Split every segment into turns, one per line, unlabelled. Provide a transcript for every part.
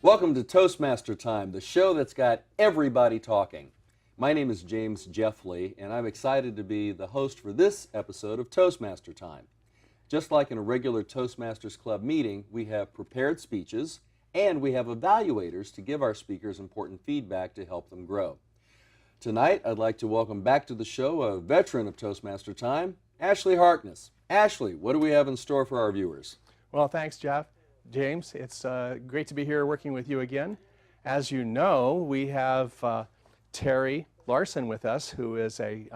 Welcome to Toastmaster Time, the show that's got everybody talking. My name is James Jeffley, and I'm excited to be the host for this episode of Toastmaster Time. Just like in a regular Toastmasters Club meeting, we have prepared speeches, and we have evaluators to give our speakers important feedback to help them grow. Tonight, I'd like to welcome back to the show a veteran of Toastmaster Time, Ashley Harkness. Ashley, what do we have in store for our viewers?
Well, thanks, Jeff. James, it's great to be here working with you again. As you know, we have Teresa Larsen with us, who is a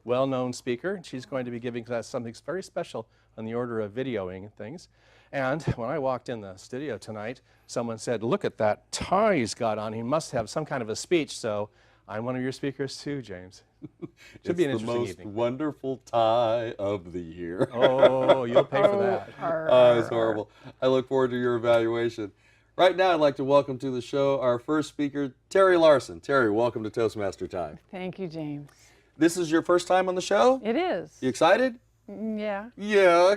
well-known speaker. She's going to be giving us something very special on the order of videoing and things. And when I walked in the studio tonight, someone said, "Look at that tie he's got on. He must have some kind of a speech." So I'm one of your speakers too, James. Should be an interesting evening. It's the most wonderful
tie of the year.
Oh, you'll pay for that.
It's horrible. I look forward to your evaluation. Right now, I'd like to welcome to the show our first speaker, Teresa Larsen. Terry, welcome to Toastmaster Time.
Thank you, James.
This is your first time on the show?
It is.
You excited?
Yeah.
Yeah.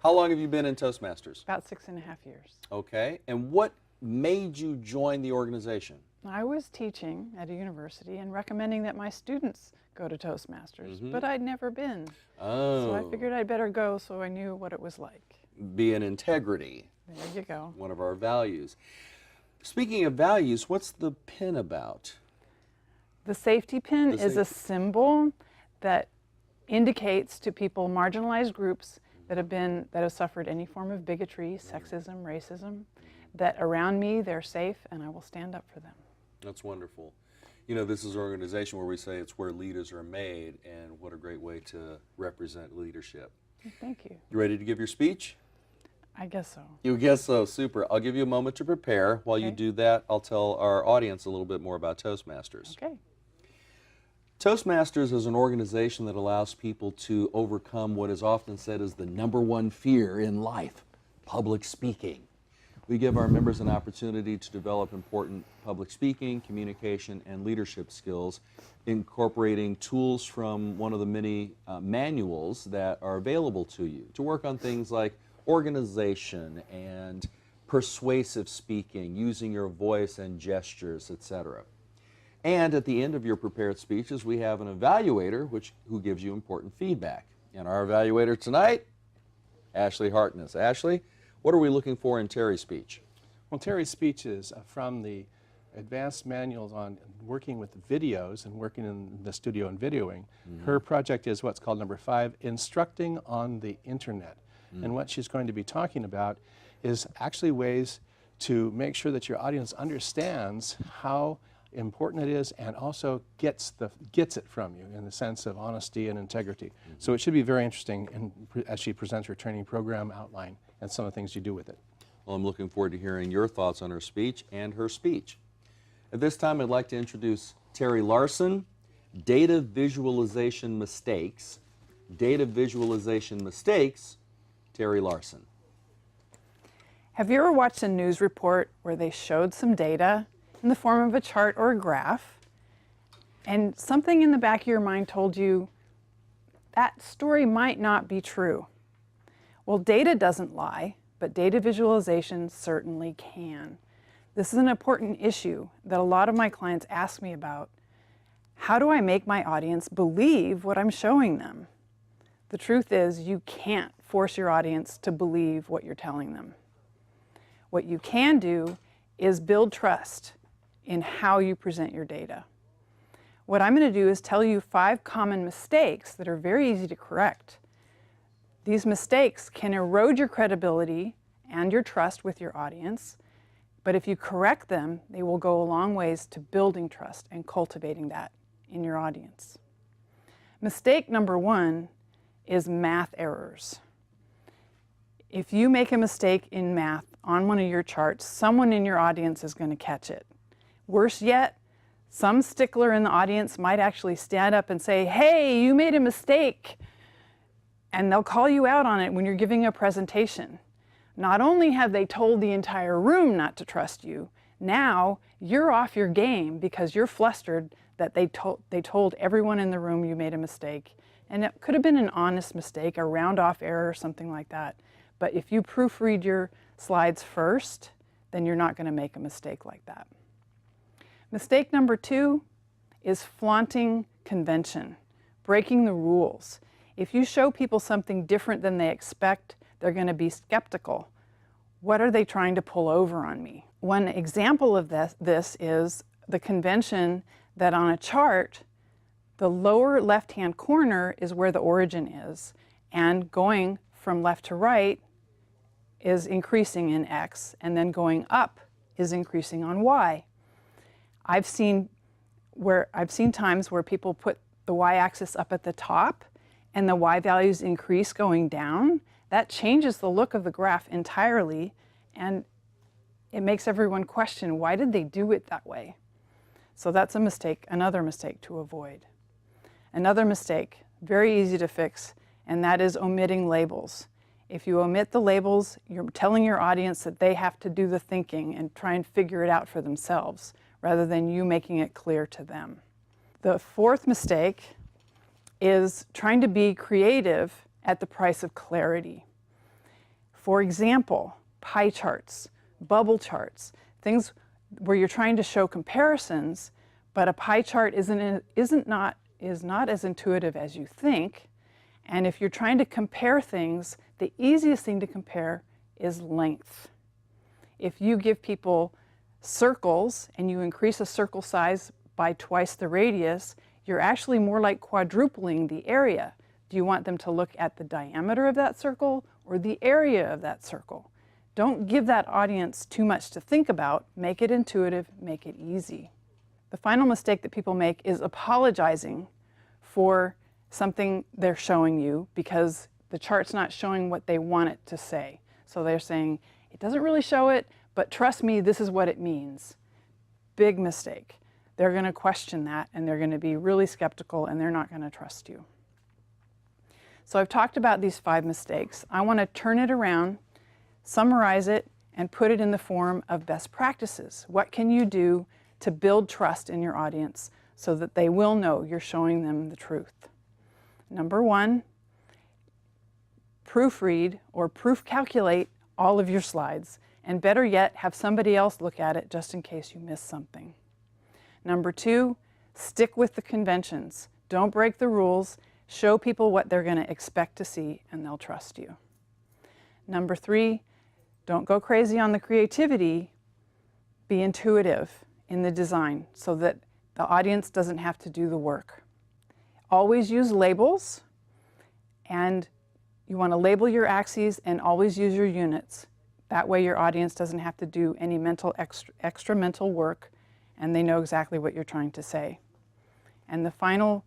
How long have you been in Toastmasters?
About 6.5 years.
Okay. And what made you join the organization?
I was teaching at a university and recommending that my students go to Toastmasters, but I'd never been.
Oh.
So I figured I'd better go so I knew what it was like.
Be an integrity.
There you go.
One of our values. Speaking of values, what's the pin about?
The safety pin is a symbol that indicates to people, marginalized groups that have suffered any form of bigotry, sexism, racism, that around me they're safe and I will stand up for them.
That's wonderful. You know, this is an organization where we say it's where leaders are made, and what a great way to represent leadership.
Thank you.
You ready to give your speech?
I guess so.
You guess so. Super. I'll give you a moment to prepare. While you do that, I'll tell our audience a little bit more about Toastmasters.
Okay.
Toastmasters is an organization that allows people to overcome what is often said as the #1 fear in life, public speaking. We give our members an opportunity to develop important public speaking, communication, and leadership skills, incorporating tools from one of the many manuals that are available to you to work on things like organization and persuasive speaking, using your voice and gestures, etc. And at the end of your prepared speeches, we have an evaluator who gives you important feedback. And our evaluator tonight, Ashley Hartness. Ashley, what are we looking for in Terry's speech?
Well, Terry's speech is from the advanced manuals on working with videos and working in the studio and videoing. Her project is what's called number 5, Instructing on the Internet. And what she's going to be talking about is actually ways to make sure that your audience understands how important it is and also gets it from you in the sense of honesty and integrity. So it should be very interesting as she presents her training program outline and some of the things you do with it.
Well, I'm looking forward to hearing your thoughts on her speech and her speech. At this time, I'd like to introduce Teresa Larsen, Data Visualization Mistakes. Data Visualization Mistakes, Teresa Larsen.
Have you ever watched a news report where they showed some data in the form of a chart or a graph, and something in the back of your mind told you that story might not be true? Well, data doesn't lie, but data visualization certainly can. This is an important issue that a lot of my clients ask me about. How do I make my audience believe what I'm showing them? The truth is, you can't force your audience to believe what you're telling them. What you can do is build trust in how you present your data. What I'm going to do is tell you 5 common mistakes that are very easy to correct. These mistakes can erode your credibility and your trust with your audience, but if you correct them, they will go a long ways to building trust and cultivating that in your audience. Mistake number 1 is math errors. If you make a mistake in math on one of your charts, someone in your audience is going to catch it. Worse yet, some stickler in the audience might actually stand up and say, "Hey, you made a mistake." And they'll call you out on it when you're giving a presentation. Not only have they told the entire room not to trust you, now you're off your game because you're flustered that they told everyone in the room you made a mistake. And it could have been an honest mistake, a round off error or something like that. But if you proofread your slides first, then you're not going to make a mistake like that. Mistake number 2 is flaunting convention, breaking the rules. If you show people something different than they expect, they're going to be skeptical. What are they trying to pull over on me? One example of this is the convention that on a chart, the lower left-hand corner is where the origin is, and going from left to right is increasing in X, and then going up is increasing on Y. I've seen times where people put the Y-axis up at the top and the Y values increase going down. That changes the look of the graph entirely, and it makes everyone question, why did they do it that way? So that's a mistake, another mistake to avoid. Another mistake, very easy to fix, and that is omitting labels. If you omit the labels, you're telling your audience that they have to do the thinking and try and figure it out for themselves, rather than you making it clear to them. The fourth mistake is trying to be creative at the price of clarity. For example, pie charts, bubble charts, things where you're trying to show comparisons, but a pie chart is not as intuitive as you think. And if you're trying to compare things, the easiest thing to compare is length. If you give people circles and you increase a circle size by twice the radius, you're actually more like quadrupling the area. Do you want them to look at the diameter of that circle or the area of that circle? Don't give that audience too much to think about. Make it intuitive, make it easy. The final mistake that people make is apologizing for something they're showing you because the chart's not showing what they want it to say. So they're saying, it doesn't really show it, but trust me, this is what it means. Big mistake. They're going to question that, and they're going to be really skeptical, and they're not going to trust you. So I've talked about these 5 mistakes. I want to turn it around, summarize it, and put it in the form of best practices. What can you do to build trust in your audience so that they will know you're showing them the truth? Number 1, proofread or proof calculate all of your slides, and better yet, have somebody else look at it just in case you miss something. Number 2, stick with the conventions. Don't break the rules. Show people what they're going to expect to see, and they'll trust you. Number 3, don't go crazy on the creativity. Be intuitive in the design so that the audience doesn't have to do the work. Always use labels, and you want to label your axes and always use your units. That way your audience doesn't have to do any extra mental work, and they know exactly what you're trying to say. And the final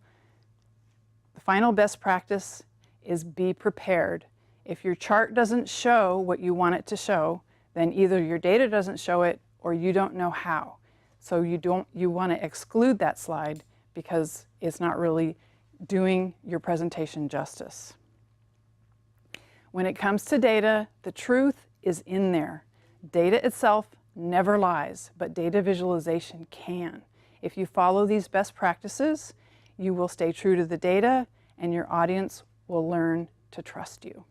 best practice is be prepared. If your chart doesn't show what you want it to show, then either your data doesn't show it or you don't know how. So you want to exclude that slide because it's not really doing your presentation justice. When it comes to data, the truth is in there. Data itself never lies, but data visualization can. If you follow these best practices, you will stay true to the data, and your audience will learn to trust you.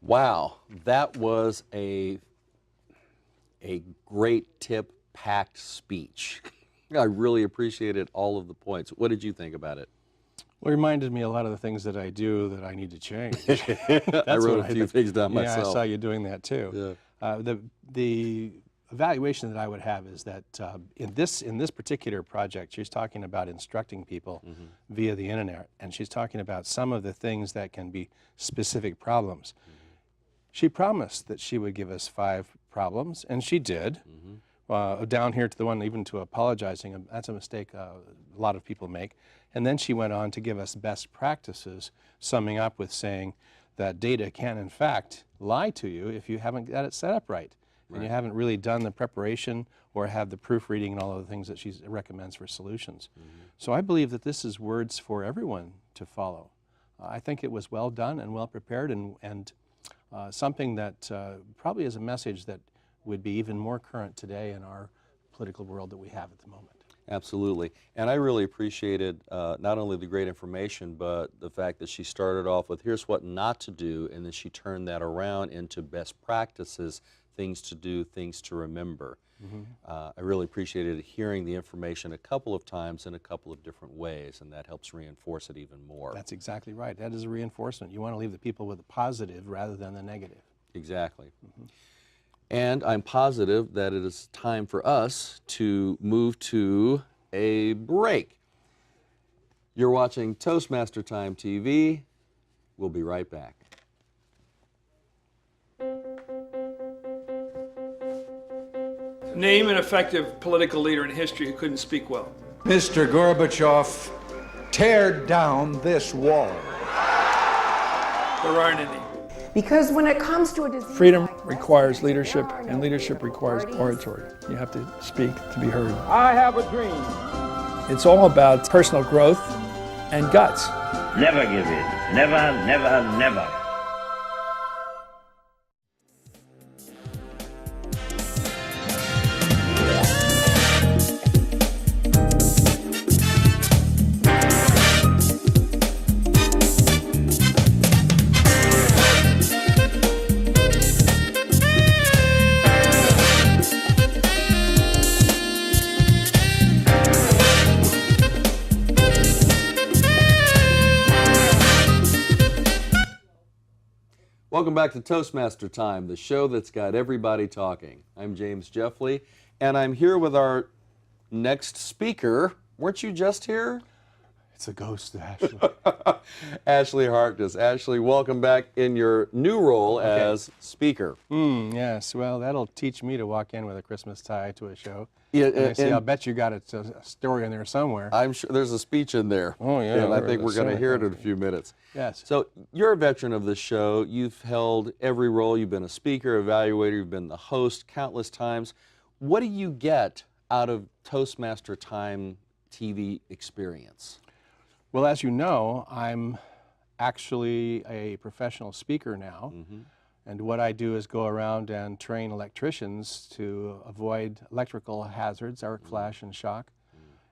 Wow, that was a great tip-packed speech. I really appreciated all of the points. What did you think about it?
Well, it reminded me a lot of the things that I do that I need to change.
I wrote a few things down myself.
Yeah, I saw you doing that too. Yeah. The evaluation that I would have is that in this particular project, she's talking about instructing people via the internet, and she's talking about some of the things that can be specific problems. She promised that she would give us 5 problems, and she did. Down here to the one even to apologizing, that's a mistake a lot of people make. And then she went on to give us best practices, summing up with saying that data can in fact lie to you if you haven't got it set up right. And you haven't really done the preparation or have the proofreading and all of the things that she recommends for solutions. So I believe that this is words for everyone to follow. I think it was well done and well prepared, and something that probably is a message that would be even more current today in our political world that we have at the moment.
Absolutely. And I really appreciated not only the great information, but the fact that she started off with here's what not to do, and then she turned that around into best practices, things to do, things to remember. I really appreciated hearing the information a couple of times in a couple of different ways, and that helps reinforce it even more.
That's exactly right. That is a reinforcement. You want to leave the people with the positive rather than the negative.
Exactly. And I'm positive that it is time for us to move to a break. You're watching Toastmaster Time TV. We'll be right back.
Name an effective political leader in history who couldn't speak well.
Mr. Gorbachev, tear down this wall.
There aren't any.
Because when it comes to a disease,
Freedom requires leadership, and leadership requires oratory. You have to speak to be heard.
I have a dream.
It's all about personal growth and guts.
Never give in. Never, never, never.
Welcome back to Toastmaster Time, the show that's got everybody talking. I'm James Jeffley, and I'm here with our next speaker. Weren't you just here?
It's a ghost, Ashley.
Ashley Harkness. Ashley, welcome back in your new role as speaker.
Yes, well, that'll teach me to walk in with a Christmas tie to a show.
Yeah,
And I see,
and-
I'll bet you got a story in there somewhere.
I'm sure there's a speech in there.
Oh, yeah,
And I
there
think
is.
we're going to hear it in a few minutes.
Yes.
So you're a veteran of this show. You've held every role. You've been a speaker, evaluator, you've been the host countless times. What do you get out of Toastmaster Time TV experience?
Well, as you know, I'm actually a professional speaker now. And what I do is go around and train electricians to avoid electrical hazards, arc flash and shock.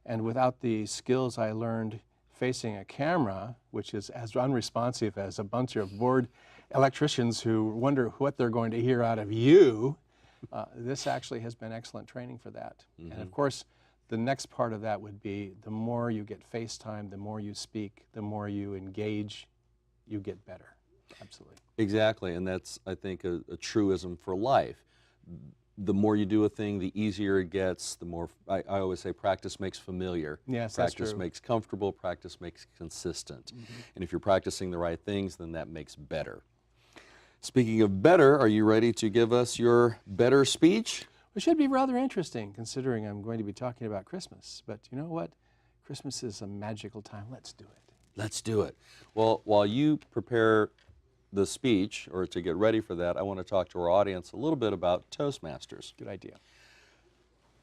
And without the skills I learned facing a camera, which is as unresponsive as a bunch of bored electricians who wonder what they're going to hear out of you, this actually has been excellent training for that. And of course, the next part of that would be the more you get face time, the more you speak, the more you engage, you get better. Absolutely.
Exactly, and that's, I think, a truism for life. The more you do a thing, the easier it gets, the more, I always say, practice makes familiar.
Yes, that's
Practice
true.
makes comfortable, practice makes consistent. And if you're practicing the right things, then that makes better. Speaking of better, are you ready to give us your better speech?
It should be rather interesting considering I'm going to be talking about Christmas. But you know what? Christmas is a magical time. Let's do it.
Let's do it. Well, while you prepare the speech, or to get ready for that, I want to talk to our audience a little bit about Toastmasters.
Good idea.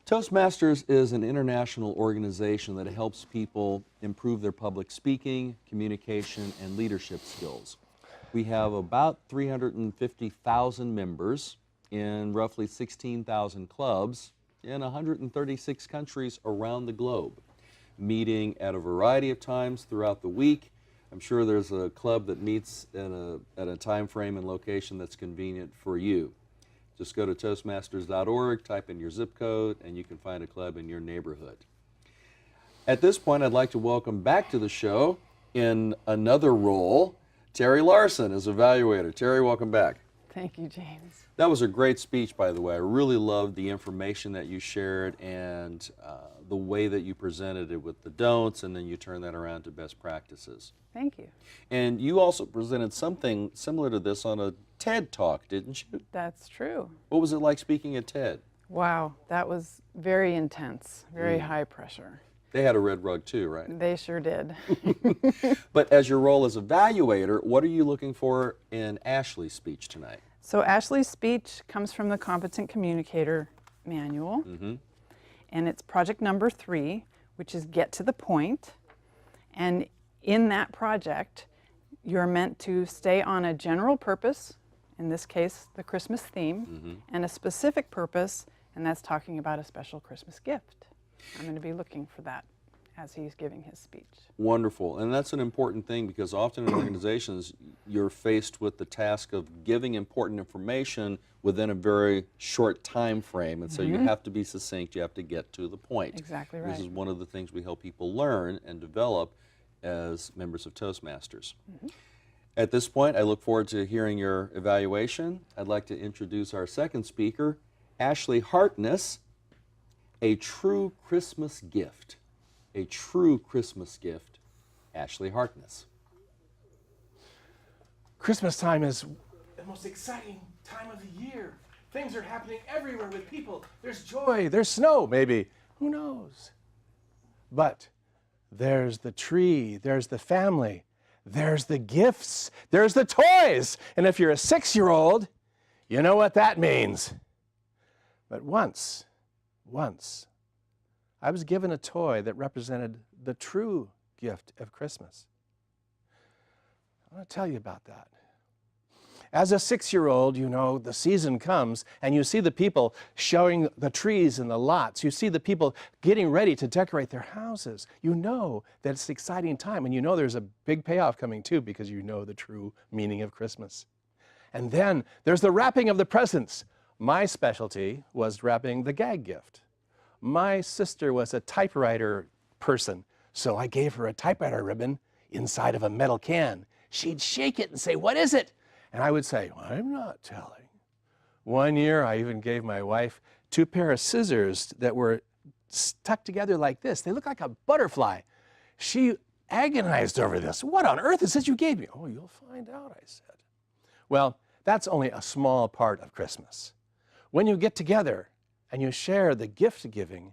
Toastmasters is an international organization that helps people improve their public speaking, communication, and leadership skills. We have about 350,000 members in roughly 16,000 clubs in 136 countries around the globe, meeting at a variety of times throughout the week. I'm sure there's a club that meets at a time frame and location that's convenient for you. Just go to Toastmasters.org, type in your zip code, and you can find a club in your neighborhood. At this point, I'd like to welcome back to the show, in another role, Teresa Larsen as Evaluator. Terry, welcome back.
Thank you, James.
That was a great speech, by the way. I really loved the information that you shared and the way that you presented it with the don'ts, and then you turned that around to best practices.
Thank you.
And you also presented something similar to this on a TED Talk, didn't you?
That's true.
What was it like speaking at TED?
Wow, that was very intense, very high pressure.
They had a red rug too, right?
They sure did.
But as your role as evaluator, what are you looking for in Ashley's speech tonight?
So Ashley's speech comes from the Competent Communicator Manual, and it's project number 3, which is get to the point. And in that project, you're meant to stay on a general purpose, in this case, the Christmas theme, and a specific purpose, and that's talking about a special Christmas gift. I'm going to be looking for that as he's giving his speech.
Wonderful. And that's an important thing because often in organizations you're faced with the task of giving important information within a very short time frame. And so you have to be succinct, you have to get to the point.
Exactly right.
This is one of the things we help people learn and develop as members of Toastmasters. At this point, I look forward to hearing your evaluation. I'd like to introduce our second speaker, Ashley Hartness, A True Christmas Gift. A True Christmas Gift, Ashley Harkness.
Christmas time is the most exciting time of the year. Things are happening everywhere with people. There's joy, there's snow, maybe. Who knows? But there's the tree, there's the family, there's the gifts, there's the toys. And if you're a 6-year-old, you know what that means. But once, I was given a toy that represented the true gift of Christmas. I want to tell you about that. As a 6-year-old, you know, the season comes and you see the people showing the trees in the lots. You see the people getting ready to decorate their houses. You know that it's an exciting time, and you know there's a big payoff coming too because you know the true meaning of Christmas. And then there's the wrapping of the presents. My specialty was wrapping the gag gift. My sister was a typewriter person, so I gave her a typewriter ribbon inside of a metal can. She'd shake it and say, "What is it?" And I would say, "I'm not telling." One year, I even gave my wife 2 pairs of scissors that were stuck together like this. They look like a butterfly. She agonized over this. "What on earth is this you gave me?" "Oh, you'll find out," I said. Well, that's only a small part of Christmas. When you get together and you share the gift giving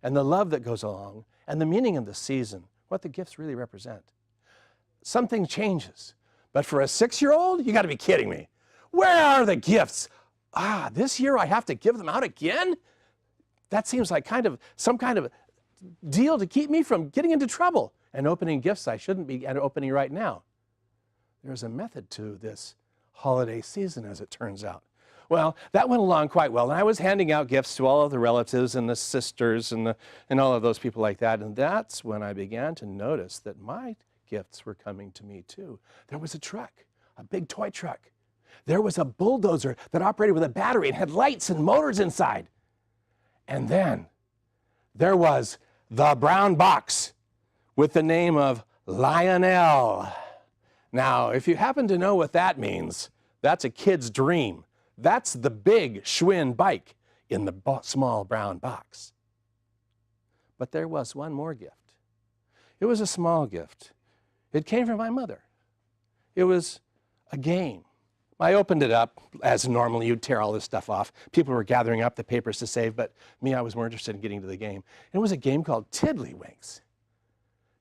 and the love that goes along and the meaning of the season, what the gifts really represent, something changes. But for a 6-year-old, you got to be kidding me. Where are the gifts? This year I have to give them out again? That seems like some kind of deal to keep me from getting into trouble and opening gifts I shouldn't be opening right now. There's a method to this holiday season, as it turns out. Well, that went along quite well, and I was handing out gifts to all of the relatives and the sisters and all of those people like that, and that's when I began to notice that my gifts were coming to me too. There was a truck, a big toy truck. There was a bulldozer that operated with a battery and had lights and motors inside. And then there was the brown box with the name of Lionel. Now, if you happen to know what that means, that's a kid's dream. That's the big Schwinn bike in the small brown box. But there was one more gift. It was a small gift. It came from my mother. It was a game. I opened it up, as normally you'd tear all this stuff off. People were gathering up the papers to save, but me, I was more interested in getting to the game. And it was a game called Tiddlywinks.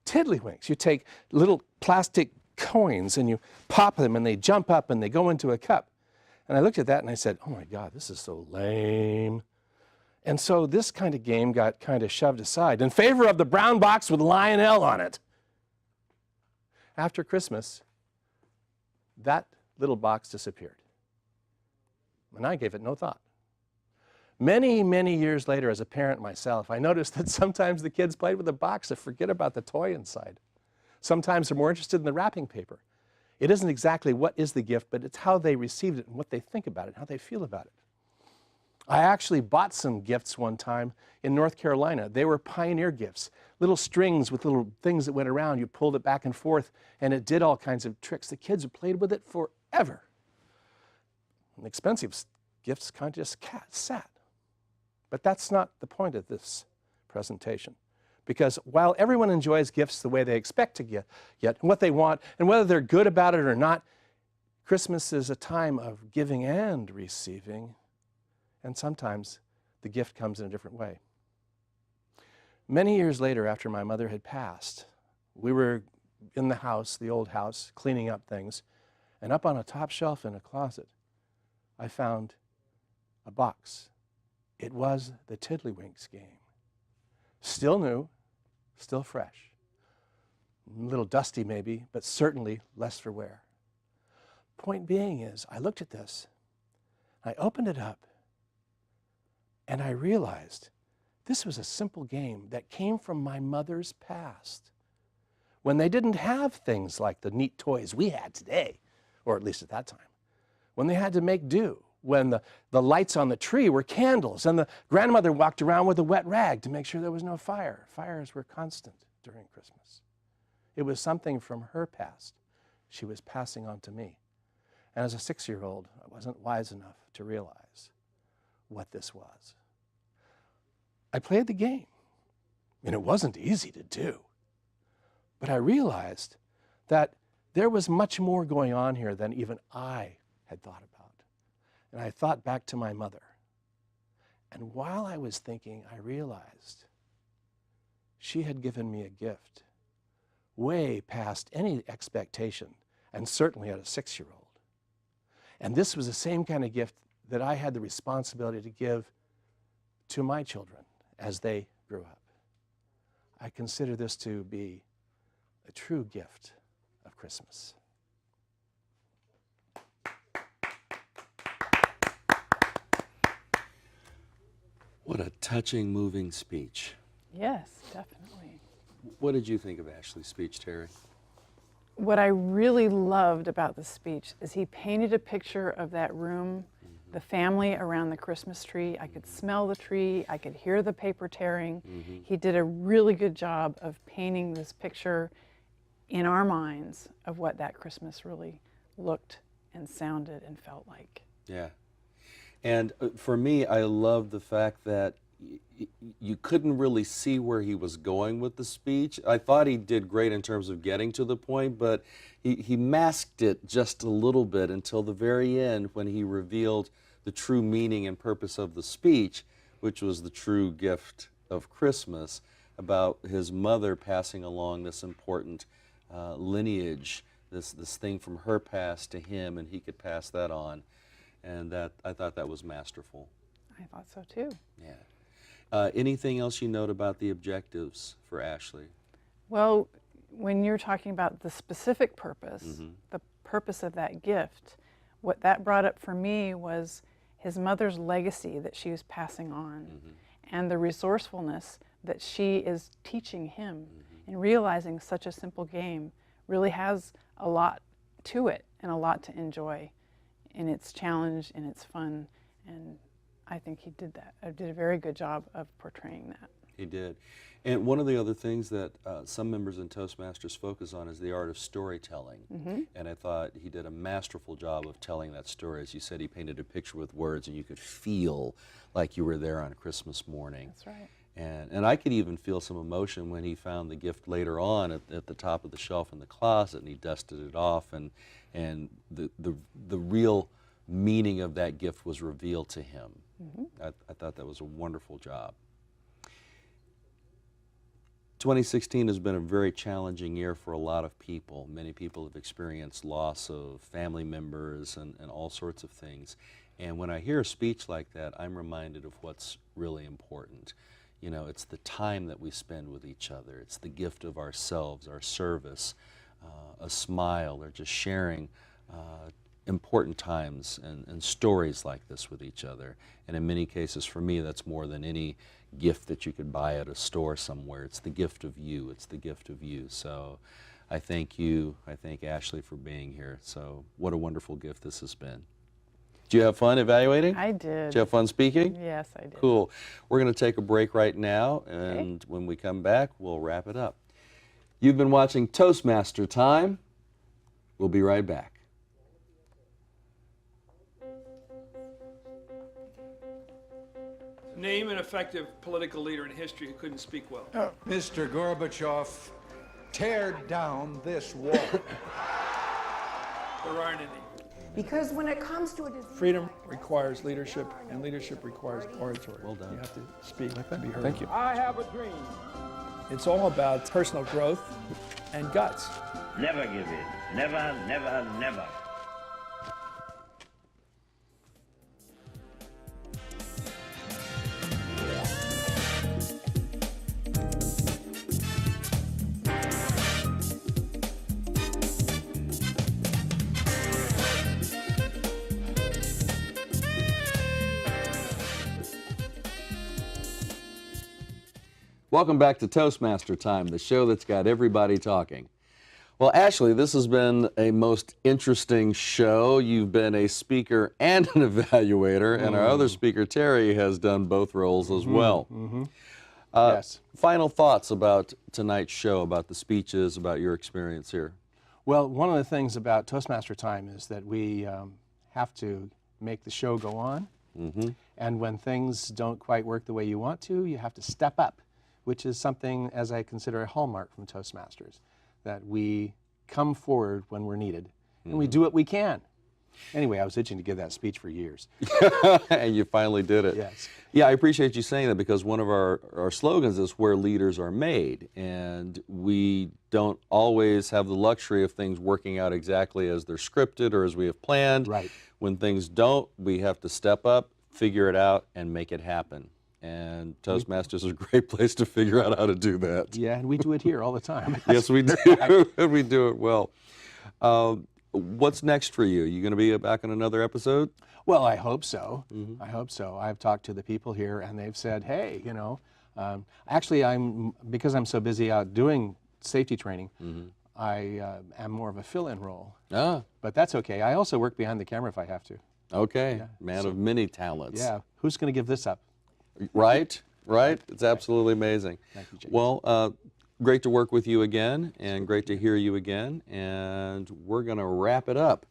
Tiddlywinks. You take little plastic coins and you pop them and they jump up and they go into a cup. And I looked at that and I said, "Oh my God, this is so lame." And so this kind of game got kind of shoved aside in favor of the brown box with Lionel on it. After Christmas, that little box disappeared. And I gave it no thought. Many, many years later, as a parent myself, I noticed that sometimes the kids played with the box and forget about the toy inside. Sometimes they're more interested in the wrapping paper. It isn't exactly what is the gift, but it's how they received it and what they think about it, how they feel about it. I actually bought some gifts one time in North Carolina. They were pioneer gifts, little strings with little things that went around. You pulled it back and forth, and it did all kinds of tricks. The kids played with it forever. And expensive gifts kind of just sat. But that's not the point of this presentation. Because while everyone enjoys gifts the way they expect to get and what they want, and whether they're good about it or not, Christmas is a time of giving and receiving, and sometimes the gift comes in a different way. Many years later, after my mother had passed, we were in the house, the old house, cleaning up things, and up on a top shelf in a closet, I found a box. It was the Tiddlywinks game. Still new, still fresh. A little dusty maybe, but certainly less for wear. Point being is, I looked at this, I opened it up, and I realized This was a simple game that came from my mother's past, when they didn't have things like the neat toys we had today, or at least at that time, when they had to make do, when the lights on the tree were candles, and the grandmother walked around with a wet rag to make sure there was no fire. Fires were constant during Christmas. It was something from her past she was passing on to me. And as a 6-year-old, I wasn't wise enough to realize what this was. I played the game, and it wasn't easy to do. But I realized that there was much more going on here than even I had thought about. And I thought back to my mother. And while I was thinking, I realized she had given me a gift way past any expectation, and certainly at a 6-year-old. And this was the same kind of gift that I had the responsibility to give to my children as they grew up. I consider this to be a true gift of Christmas.
What a touching, moving speech.
Yes, definitely.
What did you think of Ashley's speech, Terry?
What I really loved about the speech is he painted a picture of that room, the family around the Christmas tree. I could smell the tree. I could hear the paper tearing. He did a really good job of painting this picture in our minds of what that Christmas really looked and sounded and felt like.
Yeah. And for me, I love the fact that you couldn't really see where he was going with the speech. I thought he did great in terms of getting to the point, but he masked it just a little bit until the very end when he revealed the true meaning and purpose of the speech, which was the true gift of Christmas, about his mother passing along this important lineage, this thing from her past to him, and he could pass that on. And that I thought that was masterful.
I thought so too.
Yeah. Anything else you note about the objectives for Ashley?
Well, when you're talking about the specific purpose, the purpose of that gift, what that brought up for me was his mother's legacy that she was passing on, and the resourcefulness that she is teaching him, and realizing such a simple game really has a lot to it and a lot to enjoy in its challenge, in its fun, and I think he did that. Did a very good job of portraying that.
He did. And one of the other things that some members in Toastmasters focus on is the art of storytelling. And I thought he did a masterful job of telling that story. As you said, he painted a picture with words, and you could feel like you were there on Christmas morning.
That's right.
And I could even feel some emotion when he found the gift later on at the top of the shelf in the closet, and he dusted it off, and the real meaning of that gift was revealed to him. I thought that was a wonderful job. 2016 has been a very challenging year for a lot of people. Many people have experienced loss of family members and all sorts of things. And when I hear a speech like that, I'm reminded of what's really important. You know, it's the time that we spend with each other. It's the gift of ourselves, our service, a smile, or just sharing important times and stories like this with each other. And in many cases, for me, that's more than any gift that you could buy at a store somewhere. It's the gift of you. It's the gift of you. So I thank you. I thank Ashley for being here. So what a wonderful gift this has been. Did you have fun evaluating?
I did.
Did you have fun speaking?
Yes, I did.
Cool. We're going to take a break right now, and when we come back, we'll wrap it up. You've been watching Toastmaster Time. We'll be right back.
Name an effective political leader in history who couldn't speak well.
Mr. Gorbachev, tear down this wall.
There aren't any.
Because when it comes to a disease,
Freedom requires leadership, and leadership requires oratory.
Well done.
You have to speak to be heard.
Thank you.
I have a dream.
It's all about personal growth and guts.
Never give in. Never, never, never.
Welcome back to Toastmaster Time, the show that's got everybody talking. Well, Ashley, this has been a most interesting show. You've been a speaker and an evaluator, and our other speaker, Terry, has done both roles as well.
Yes.
Final thoughts about tonight's show, about the speeches, about your experience here?
Well, one of the things about Toastmaster Time is that we have to make the show go on. And when things don't quite work the way you want to, you have to step up, which is something, as I consider, a hallmark from Toastmasters, that we come forward when we're needed, and we do what we can. Anyway, I was itching to give that speech for years.
And you finally did it.
Yes.
Yeah, I appreciate you saying that, because one of our slogans is where leaders are made, and we don't always have the luxury of things working out exactly as they're scripted or as we have planned.
Right.
When things don't, we have to step up, figure it out, and make it happen. And Toastmasters is a great place to figure out how to do that.
Yeah, and we do it here all the time.
Yes, we do, and we do it well. What's next for you? You going to be back on another episode?
Well, I hope so. I hope so. I've talked to the people here, and they've said, hey, you know, actually, because I'm so busy out doing safety training, I am more of a fill-in role. But that's okay. I also work behind the camera if I have to.
Okay, man of many talents.
Yeah, who's going to give this up?
Right, right. It's absolutely amazing.
Thank you, James.
Well, great to work with you again, and great to hear you again, and we're going to wrap it up.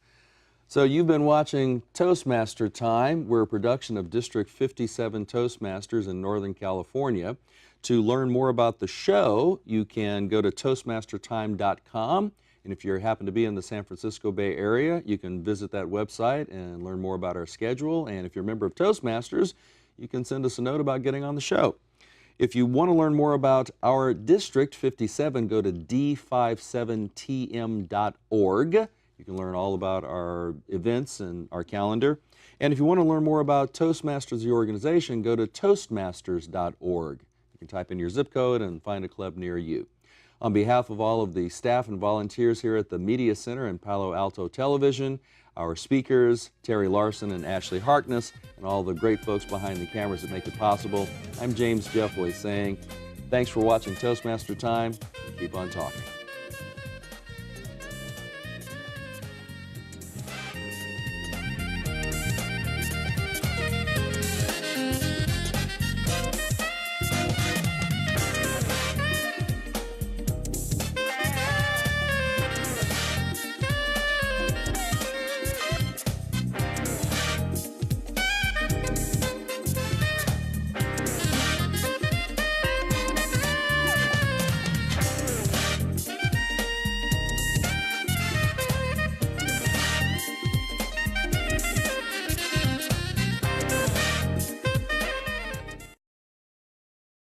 So you've been watching Toastmaster Time. We're a production of District 57 Toastmasters in Northern California. To learn more about the show, you can go to toastmastertime.com, and if you happen to be in the San Francisco Bay Area, you can visit that website and learn more about our schedule, and if you're a member of Toastmasters, you can send us a note about getting on the show. If you want to learn more about our District 57, go to d57tm.org. You can learn all about our events and our calendar. And if you want to learn more about Toastmasters, the organization, go to toastmasters.org. You can type in your zip code and find a club near you. On behalf of all of the staff and volunteers here at the Media Center and Palo Alto Television, our speakers, Teresa Larsen and Ashley Harkness, and all the great folks behind the cameras that make it possible, I'm James Jeffley saying, thanks for watching Toastmaster Time, and keep on talking.